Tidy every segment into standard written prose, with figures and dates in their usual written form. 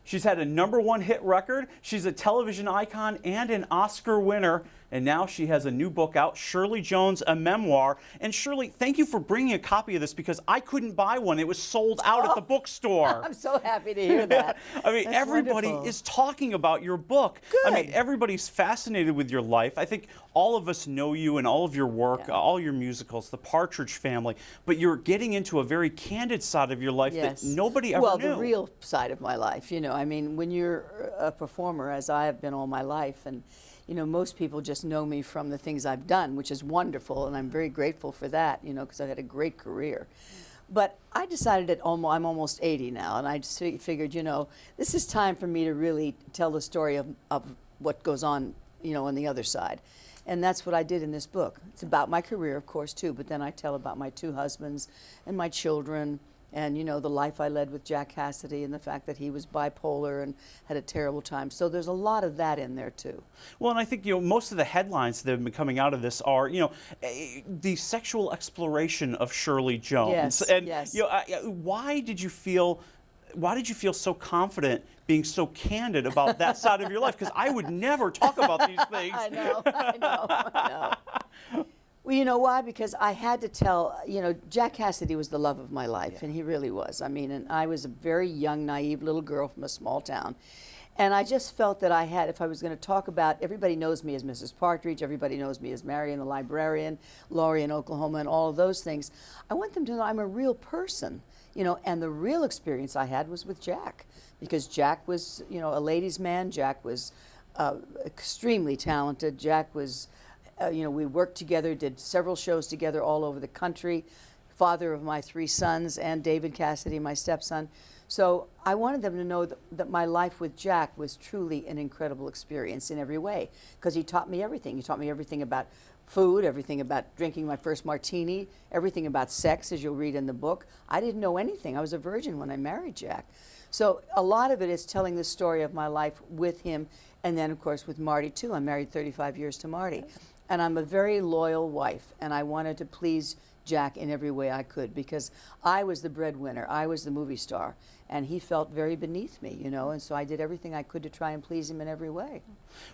She's had a #1 hit record. She's a television icon and an Oscar winner. And now she has a new book out, Shirley Jones, a memoir. And Shirley, thank you for bringing a copy of this because I couldn't buy one. It was sold out at the bookstore. I'm so happy to hear that. I mean, That's everybody wonderful. is talking about your book. Good. I mean, everybody's fascinated with your life. I think all of us know you and all of your work, all your musicals, The Partridge Family, but you're getting into a very candid side of your life that nobody ever knew. Well, the real side of my life, you know. I mean, when you're a performer, as I have been all my life, and you know, most people just know me from the things I've done, which is wonderful, and I'm very grateful for that, you know, because I've had a great career. But I decided that I'm almost 80 now, and I just figured, you know, this is time for me to really tell the story of what goes on, you know, on the other side. And that's what I did in this book. It's about my career, of course, too, but then I tell about my 2 husbands and my children, and you know, the life I led with Jack Cassidy and the fact that he was bipolar and had a terrible time. So there's a lot of that in there too. Well, and I think, you know, most of the headlines that have been coming out of this are, you know, the sexual exploration of Shirley Jones. Yes, and yes. You know, why did you feel so confident being so candid about that side of your life? Because I would never talk about these things. I know. Well, you know why? Because I had to tell, you know, Jack Cassidy was the love of my life, and he really was. I mean, and I was a very young, naive little girl from a small town. And I just felt that I had, if I was going to talk about, everybody knows me as Mrs. Partridge, everybody knows me as Marion the librarian, Laurie in Oklahoma, and all of those things. I want them to know I'm a real person, you know, and the real experience I had was with Jack, because Jack was, you know, a ladies' man. Jack was extremely talented. Jack was, you know, we worked together, did several shows together all over the country, father of my 3 sons and David Cassidy, my stepson. So I wanted them to know that my life with Jack was truly an incredible experience in every way, because he taught me everything. He taught me everything about food, everything about drinking my first martini, everything about sex, as you'll read in the book. I didn't know anything. I was a virgin when I married Jack. So a lot of it is telling the story of my life with him, and then, of course, with Marty, too. I'm married 35 years to Marty. And I'm a very loyal wife, and I wanted to please Jack in every way I could, because I was the breadwinner, I was the movie star, and he felt very beneath me, you know, and so I did everything I could to try and please him in every way.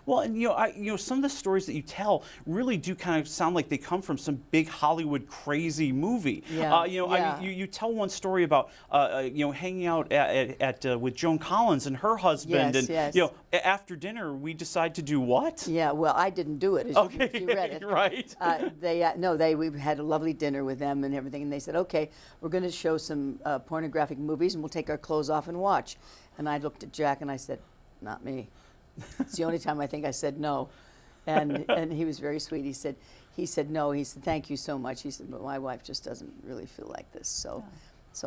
Well, and you know, some of the stories that you tell really do kind of sound like they come from some big Hollywood crazy movie. Yeah, you know, I mean, you tell one story about you know, hanging out with Joan Collins and her husband, and you know, after dinner we decide to do what? Yeah, well, I didn't do it. As you read it, right? We had a lovely dinner with them and everything, and they said, okay, we're going to show some pornographic movies, and we'll take our clothes off and watch. And I looked at Jack and I said, not me. It's the only time I think I said no. And he was very sweet. He said no. He said, thank you so much. He said, but my wife just doesn't really feel like this. So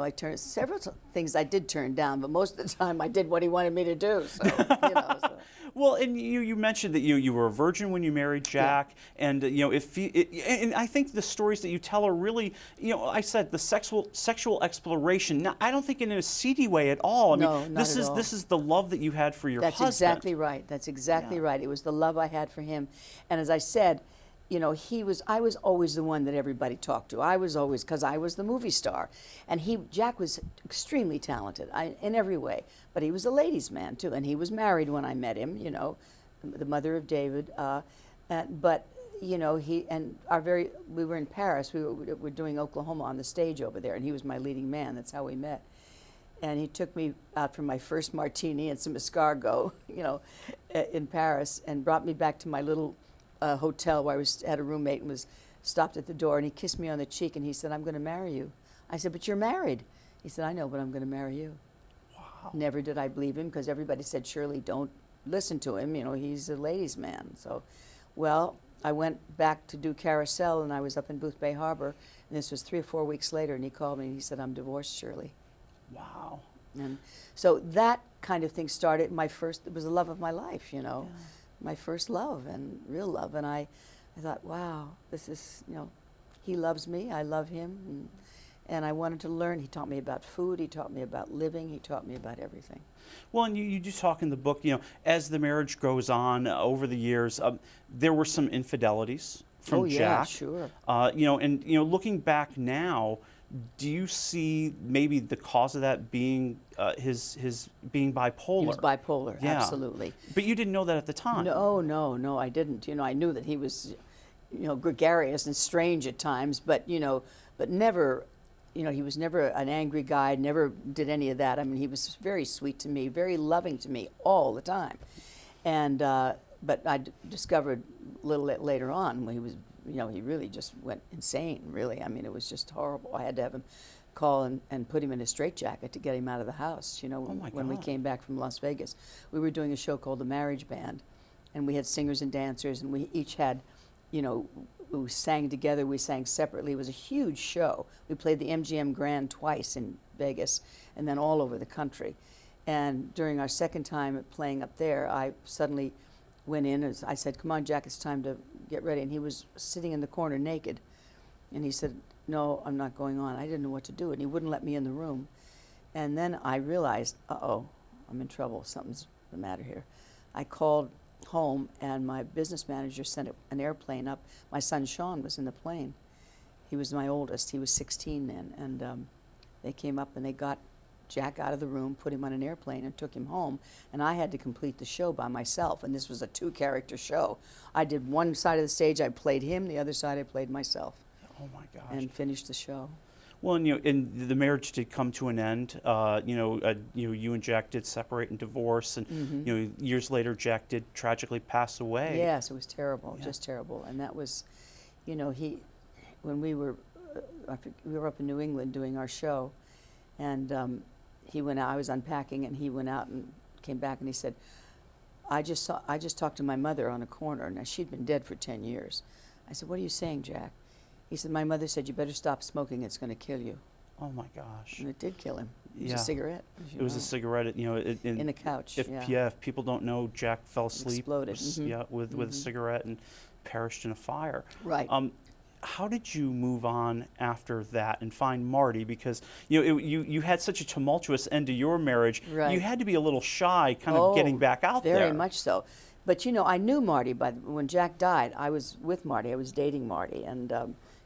I turned several things I did turn down, but most of the time I did what he wanted me to do. So, you know. So. Well, and you mentioned that you were a virgin when you married Jack, and you know, and I think the stories that you tell are really, you know, I said the sexual exploration. Now, I don't think in a seedy way at all. I mean, this is the love that you had for your husband. That's exactly right. That's exactly right. It was the love I had for him, and as I said, you know, I was always the one that everybody talked to. I was always, because I was the movie star. And Jack was extremely talented in every way. But he was a ladies' man, too. And he was married when I met him, you know, the mother of David. But, you know, we were in Paris. We were doing Oklahoma on the stage over there. And he was my leading man. That's how we met. And he took me out for my first martini and some escargot, you know, in Paris, and brought me back to my little hotel where I had a roommate, and was stopped at the door, and he kissed me on the cheek and he said, I'm going to marry you. I said, but you're married. He said, I know, but I'm going to marry you. Wow. Never did I believe him, because everybody said, Shirley, don't listen to him. You know, he's a ladies' man. So, well, I went back to do Carousel, and I was up in Booth Bay Harbor, and this was 3 or 4 weeks later, and he called me and he said, I'm divorced, Shirley. Wow. And so that kind of thing started it was the love of my life, you know. Yeah. My first love, and real love. And I thought, wow, this is, you know, he loves me, I love him, and I wanted to learn. He taught me about food, he taught me about living, he taught me about everything. Well, and you do talk in the book, you know, as the marriage goes on over the years, there were some infidelities from Jack. Sure. You know, and you know, looking back now, Do you see maybe the cause of that being his being bipolar? He was bipolar, Yeah. absolutely. But you didn't know that at the time. No, I didn't. I knew that he was, gregarious and strange at times, but but never, he was never an angry guy. Never did any of that. I mean, he was very sweet to me, very loving to me all the time, and but I discovered a little later on when he was, he really just went insane. Really, I mean, it was just horrible. I had to have him call and put him in a straitjacket to get him out of the house. Oh my when we God. came back from Las Vegas, we were doing a show called The Marriage Band, and we had singers and dancers, and we each had, we sang together, we sang separately. It was a huge show. We played the MGM Grand twice in Vegas, and then all over the country. And during our second time playing up there, I suddenly went in, as I said, "Come on, Jack, it's time to get ready." And he was sitting in the corner naked, and he said, "No, I'm not going on." I didn't know what to do, and he wouldn't let me in the room. And then I realized, uh-oh, I'm in trouble. Something's the matter here. I called home, and my business manager sent an airplane up. My son Sean was in the plane. He was my oldest. He was 16 then, and they came up and they got Jack out of the room, put him on an airplane, and took him home. And I had to complete the show by myself, and this was a 2-character show. I did one side of the stage, I played him, the other side I played myself. Oh my gosh. And finished the show. Well, and the marriage did come to an end. You and Jack did separate and divorce, and years later, Jack did tragically pass away. Yes, it was terrible, Yeah. just terrible. And that was, when we were up in New England doing our show, and he went out. I was unpacking, and he went out and came back, and he said, I just talked to my mother on a corner. Now, she'd been dead for 10 years. I said, "What are you saying, Jack?" He said, "My mother said you better stop smoking. It's going to kill you." Oh my gosh. And it did kill him. It was Yeah. a cigarette. as you It was know. a cigarette. In the couch. If people don't know, Jack fell asleep. Exploded. With a cigarette and perished in a fire. Right. How did you move on after that and find Marty? Because you had such a tumultuous end to your marriage. Right. You had to be a little shy, kind of getting back out there. Very much so. But I knew Marty when Jack died. I was with Marty. I was dating Marty, and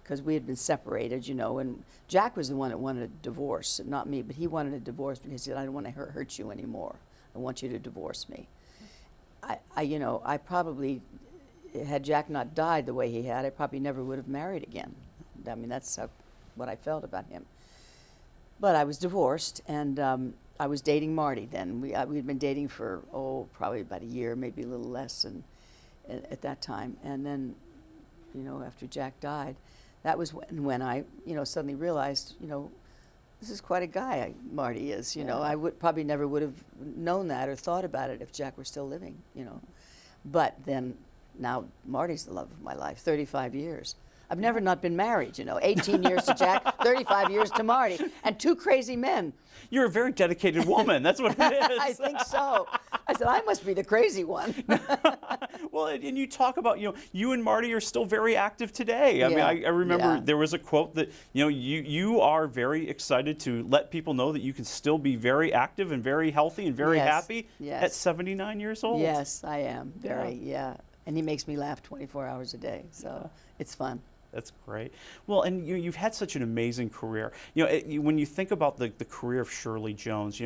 because we had been separated, and Jack was the one that wanted a divorce, not me. But he wanted a divorce because he said, "I don't want to hurt you anymore. I want you to divorce me." I probably, had Jack not died the way he had, I probably never would have married again. I mean, that's what I felt about him. But I was divorced, and I was dating Marty then. We'd been dating for, probably about a year, maybe a little less, and at that time. And then, after Jack died, that was when I, suddenly realized, this is quite a guy, Marty is. I probably never would have known that or thought about it if Jack were still living. But then, now Marty's the love of my life. 35 years. I've never not been married. 18 years to Jack, 35 years to Marty, and 2 crazy men. You're a very dedicated woman. That's what it is. I think so. I said, I must be the crazy one. Well, and you talk about, you and Marty are still very active today. I mean, I remember there was a quote that, you are very excited to let people know that you can still be very active and very healthy and very happy at 79 years old. Yes, I am. Very, yeah. And he makes me laugh 24 hours a day, so it's fun. That's great. Well, and you've had such an amazing career. When you think about the career of Shirley Jones,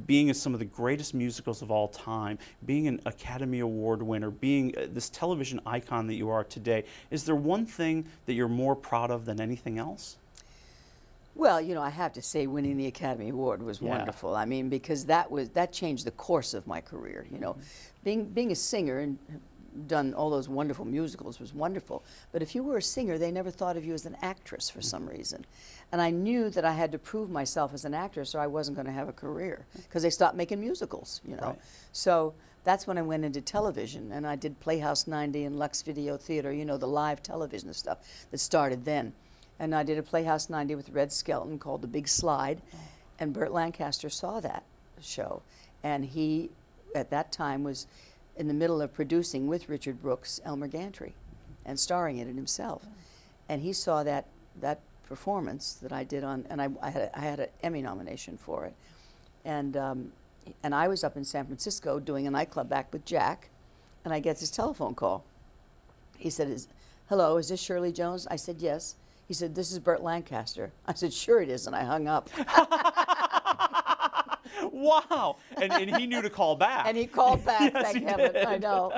being in some of the greatest musicals of all time, being an Academy Award winner, being this television icon that you are today, is there one thing that you're more proud of than anything else? Well, I have to say winning the Academy Award was wonderful. I mean, because that changed the course of my career, Being a singer and done all those wonderful musicals was wonderful. But if you were a singer, they never thought of you as an actress for some reason. And I knew that I had to prove myself as an actress or I wasn't going to have a career because they stopped making musicals, Right. So that's when I went into television, and I did Playhouse 90 and Lux Video Theater, the live television stuff that started then. And I did a Playhouse 90 with Red Skelton called The Big Slide, and Burt Lancaster saw that show. And he, at that time, was in the middle of producing with Richard Brooks Elmer Gantry and starring in it himself. And he saw that performance that I did on, and I had an Emmy nomination for it. And I was up in San Francisco doing a nightclub act with Jack, and I get this telephone call. He said, "Hello, is this Shirley Jones?" I said, "Yes." He said, "This is Burt Lancaster." I said, "Sure it is," and I hung up. Wow. And he knew to call back. And he called back, Yes, thank he heaven. did. I know.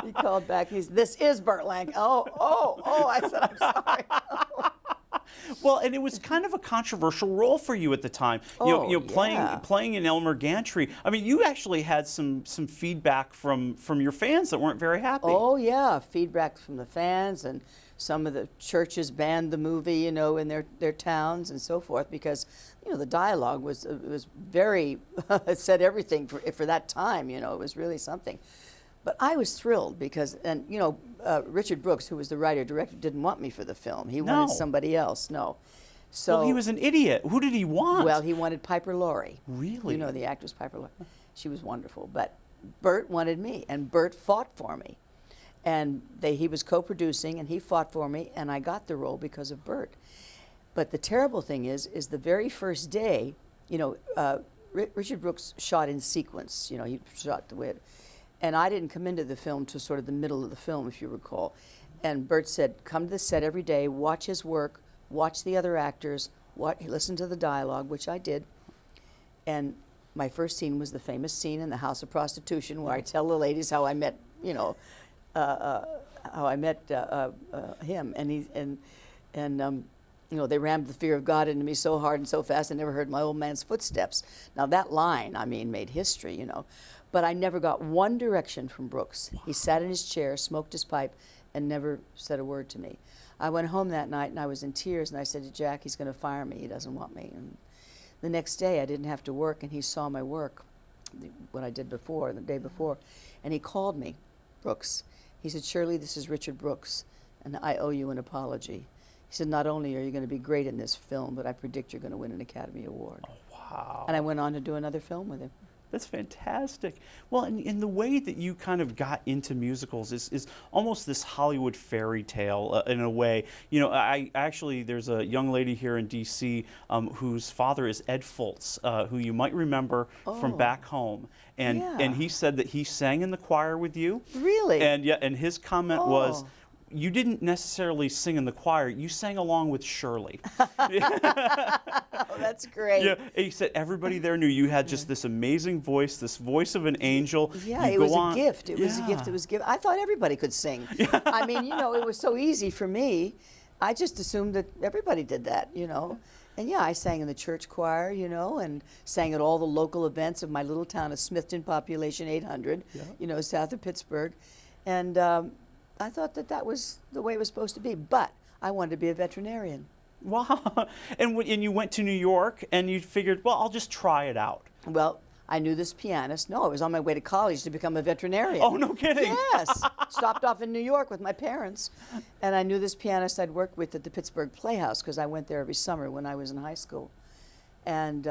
He called back. This is Burt Lancaster. Oh, I said, "I'm sorry." Well, and it was kind of a controversial role for you at the time. Yeah. Playing in Elmer Gantry. I mean, you actually had some feedback from your fans that weren't very happy. Oh, yeah, feedback from the fans, and some of the churches banned the movie, in their towns and so forth, because, the dialogue was very, it said everything for that time, it was really something. But I was thrilled because, Richard Brooks, who was the writer-director, didn't want me for the film. He wanted somebody else, no. So, well, he was an idiot. Who did he want? Well, he wanted Piper Laurie. Really? The actress Piper Laurie. She was wonderful. But Burt wanted me, and Burt fought for me. And he was co-producing, and he fought for me, and I got the role because of Burt. But the terrible thing is the very first day, Richard Brooks shot in sequence. He shot the way it, and I didn't come into the film to sort of the middle of the film, if you recall. And Burt said, "Come to the set every day, watch his work, watch the other actors, listen to the dialogue," which I did. And my first scene was the famous scene in the House of Prostitution, where I tell the ladies how I met, him, and they rammed the fear of God into me so hard and so fast I never heard my old man's footsteps. Now that line, made history, But I never got one direction from Brooks. He sat in his chair, smoked his pipe, and never said a word to me. I went home that night and I was in tears, and I said to Jack, "He's going to fire me. He doesn't want me." And the next day I didn't have to work, and he saw my work, what I did before, the day before, and he called me, Brooks. He said, "Shirley, this is Richard Brooks, and I owe you an apology." He said, "Not only are you going to be great in this film, but I predict you're going to win an Academy Award." Oh, wow. And I went on to do another film with him. That's fantastic. Well, and the way that you kind of got into musicals is almost this Hollywood fairy tale in a way. I actually, there's a young lady here in D.C. Whose father is Ed Fultz, who you might remember from back home. And he said that he sang in the choir with you. Really? And his comment was, "You didn't necessarily sing in the choir, you sang along with Shirley." Oh, that's great. Yeah, he said everybody there knew you had just this amazing voice, this voice of an angel. Yeah, it was a gift. It was a gift. It was given. I thought everybody could sing. I mean, it was so easy for me. I just assumed that everybody did that, And yeah, I sang in the church choir, and sang at all the local events of my little town of Smithton, population 800, south of Pittsburgh. And I thought that was the way it was supposed to be, but I wanted to be a veterinarian. Wow. And you went to New York and you figured, well, I'll just try it out. Well, I knew this pianist. No, I was on my way to college to become a veterinarian. Oh, no kidding. Yes. Stopped off in New York with my parents. And I knew this pianist I'd worked with at the Pittsburgh Playhouse, because I went there every summer when I was in high school. And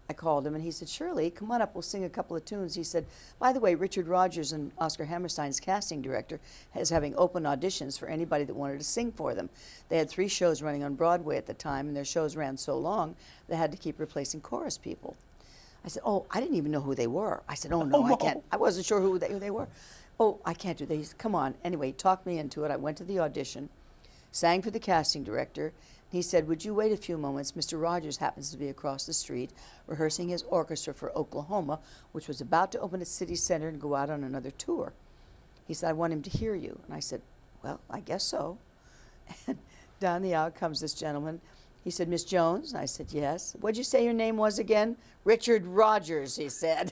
I called him, and he said, "Shirley, come on up, we'll sing a couple of tunes." He said, "By the way, Richard Rogers and Oscar Hammerstein's casting director is having open auditions for anybody that wanted to sing for them." They had 3 shows running on Broadway at the time, and their shows ran so long, they had to keep replacing chorus people. I said, "Oh, I didn't even know who they were." I said, "Oh, no, I can't. I wasn't sure who they were." "Oh, I can't do that." He said, "Come on." Anyway, he talked me into it. I went to the audition, sang for the casting director. He said, "Would you wait a few moments? Mr. Rogers happens to be across the street rehearsing his orchestra for Oklahoma, which was about to open its city center and go out on another tour." He said, "I want him to hear you." And I said, "Well, I guess so." And down the aisle comes this gentleman. He said, "Miss Jones?" And I said, "Yes." "What'd you say your name was again?" "Richard Rogers," he said.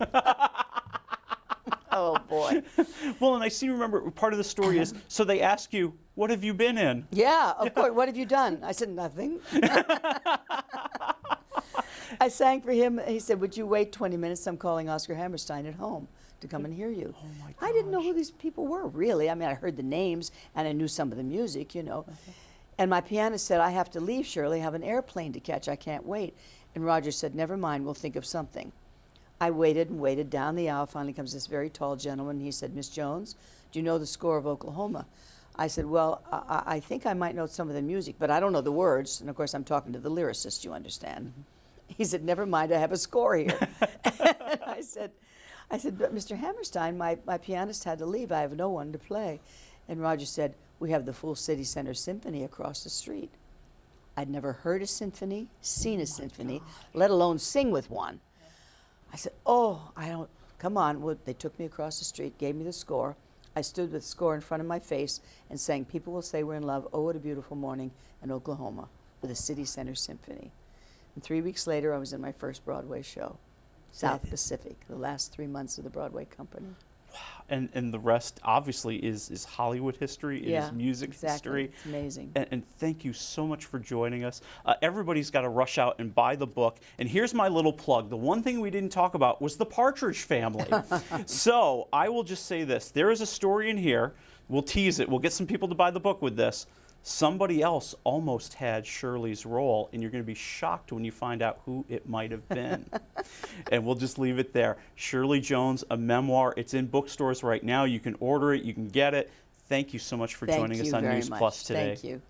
Oh, boy. Well, and I seem to remember part of the story is, so they ask you, "What have you been in?" Yeah, of course. "What have you done?" I said, "Nothing." I sang for him. He said, "Would you wait 20 minutes? I'm calling Oscar Hammerstein at home to come and hear you." Oh, my gosh. I didn't know who these people were, really. I mean, I heard the names, and I knew some of the music, And my pianist said, "I have to leave, Shirley. I have an airplane to catch. I can't wait." And Roger said, "Never mind. We'll think of something." I waited and waited. Down the aisle finally comes this very tall gentleman. He said, "Miss Jones, do you know the score of Oklahoma?" I said, "Well, I think I might know some of the music, but I don't know the words." And of course, I'm talking to the lyricist, you understand. Mm-hmm. He said, "Never mind, I have a score here." And I said, "But Mr. Hammerstein, my pianist had to leave. I have no one to play." And Roger said, "We have the full City Center Symphony across the street." I'd never heard a symphony, seen a symphony, let alone sing with one. I said, oh, I don't, come on. Well, they took me across the street, gave me the score. I stood with the score in front of my face and sang People Will Say We're in Love, Oh, What a Beautiful Morning in Oklahoma with the City Center Symphony. And 3 weeks later, I was in my first Broadway show, South Pacific, the last 3 months of the Broadway company. And the rest obviously is Hollywood history. It is music history. It's amazing. And thank you so much for joining us. Everybody's got to rush out and buy the book. And here's my little plug. The one thing we didn't talk about was the Partridge Family. So I will just say this. There is a story in here. We'll tease it. We'll get some people to buy the book with this. Somebody else almost had Shirley's role, and you're going to be shocked when you find out who it might have been. And we'll just leave it there. Shirley Jones, a memoir. It's in bookstores right now. You can order it. You can get it. Thank you so much for joining us on NewsPlus today. Thank you.